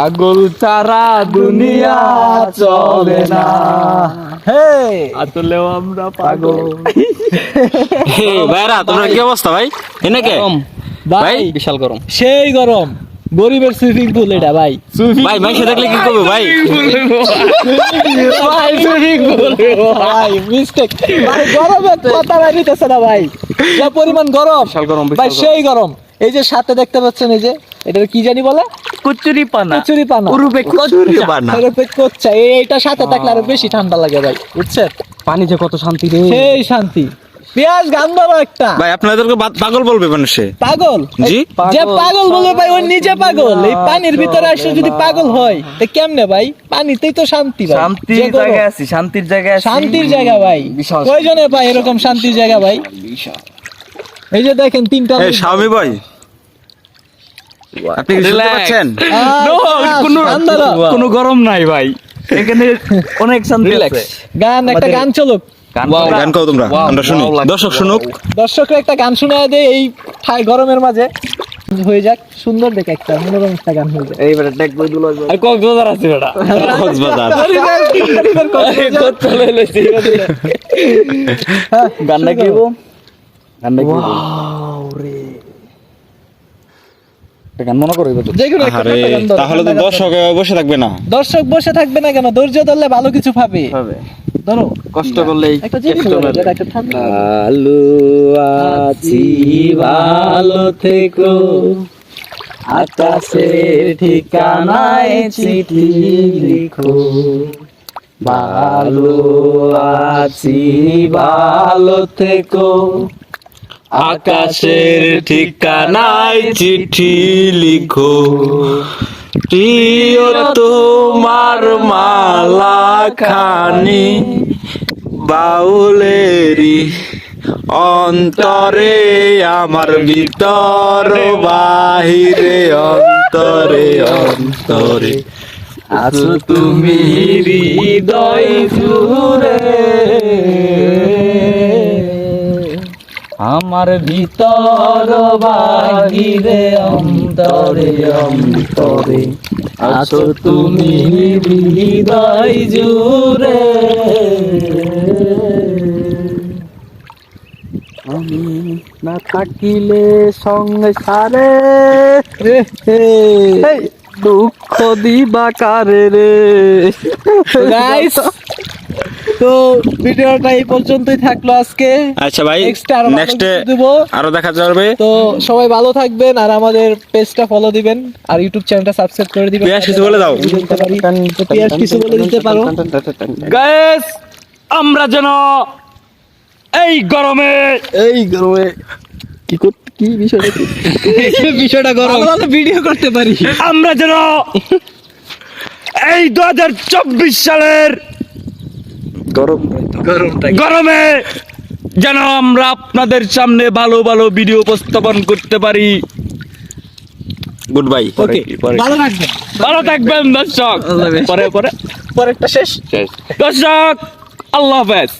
পাগল ছাড়া দুনিয়া চলে না। হে আসলেও আমরা পাগল। হে ভাইরা, তোমরা কি অবস্থা ভাই? এনে কে ভাই? বিশাল গরম, সেই গরম। গরিবের সুইমিং পুল এটা ভাই। ভাই মাইসে দেখলে কি করবে ভাই? ভাই সুইমিং পুল ভাই, মিস্টেক ভাই। গরমে কথা নিতেছে না ভাই, যা পরিমাণ গরম। বিশাল গরম, ভাই সেই গরম। এই যে সাথে দেখতে পাচ্ছেন, এই যে এটা কি জানি বলে, কচুরি পানা, কচুরি পানা, উরুপে কচুরি পানা। উরুপে কোচ্চা। এইটা সাথে থাকলে আরো বেশি ঠান্ডা লাগে ভাই, বুঝছেন? পানি যে কত শান্তি রে। সেই শান্তি। পেঁয়াজ গান ধরো একটা। ভাই আপনাদেরকে পাগল বলবে মানুষে। পাগল? জি যে পাগল বলবে ভাই, ও নিজে পাগল। এই পানির ভিতরে আসলে যদি পাগল হয় তা কেমনে ভাই? পানিতেই তো শান্তি ভাই। শান্তির যে গরম। জায়গায় আছি, শান্তির জায়গায় আছি। শান্তির জায়গা ভাই। বিশাল কয়জনে ভাই এরকম শান্তির জায়গা ভাই? এই যে দেখেন তিনটা এই স্বামী ভাই, আপনি কি শুনতে পাচ্ছেন? কোনো গরম নাই ভাই, এখানে অনেক শান্তি আছে। গান, একটা গান চলুক। গান কও তোমরা, আমরা শুনি, দর্শক শুনুক। দর্শকরা একটা গান শোনায় দেয় এই গরমের মাঝে, হয়ে যাক সুন্দর দেখে একটা মনোরম একটা গান হয়ে যায়। এইবারে ডেক বই দুলো আর কক্সবাজার আছে বেটা, কক্সবাজার চলে লইছি গানটা কি গো? গানটা কি রে? গান মনে করো যেকোনো একটা আরে গান ধরো, তাহলে তো ঠান্ডা গান দর্শক বসে থাকবে না। ধরো। দর্শক বসে থাকবে না কেন? ধৈর্য ধরলে ভালো কিছু পাবে। হবে, ধরো কষ্ট করলেই একটা জিনিস বলো, যেটা একটা ঠান্ডা। ভালো আছি, ভালো থেকো, আকাশের ঠিকানায় চিঠি লিখো। ভালো আছি, ভালো থেকো, আকাশের ঠিকানায় চিঠি লিখো, প্রিয় তোমার মালা খানি বাউলেরি অন্তরে, আমার ভিতর বাহিরে, অন্তরে অন্তরে আছো তুমি হৃদয় জুড়ে, আমার ভিতর বাহিরে, অন্তরে অন্তরে আছো তুমি হৃদয় জুড়ে। আমি না থাকিলে সংসারে দুঃখ দিবা কারে রে। গাইস, তো ভিডিওটা এই পর্যন্তই থাকলো আজকে। আচ্ছা ভাই, Next আরো ভালো নেক্সটে কিছু দেবো। আরো দেখা যাবে। তো সবাই ভালো থাকবেন আর আমাদের পেজটা ফলো দিবেন আর ইউটিউব চ্যানেলটা সাবস্ক্রাইব করে দিবেন। পিয়াস কিছু বলে দাও। তো পিয়াস কিছু বলে দিতে পারো। গাইস, আমরা যেন এই গরমে কি বিষয়টা কি? বিষয়টা গরম, আমরা ভিডিও করতে পারি। আমরা যেন এই 2024 সালের গরমে যেন আমরা আপনাদের সামনে ভালো ভালো ভিডিও উপস্থাপন করতে পারি। Good bye. ওকে, ভালো থাকবেন। ভালো থাকবেন দর্শক। পরে পরেরটা শেষ। দর্শক, আল্লাহ হাফেজ।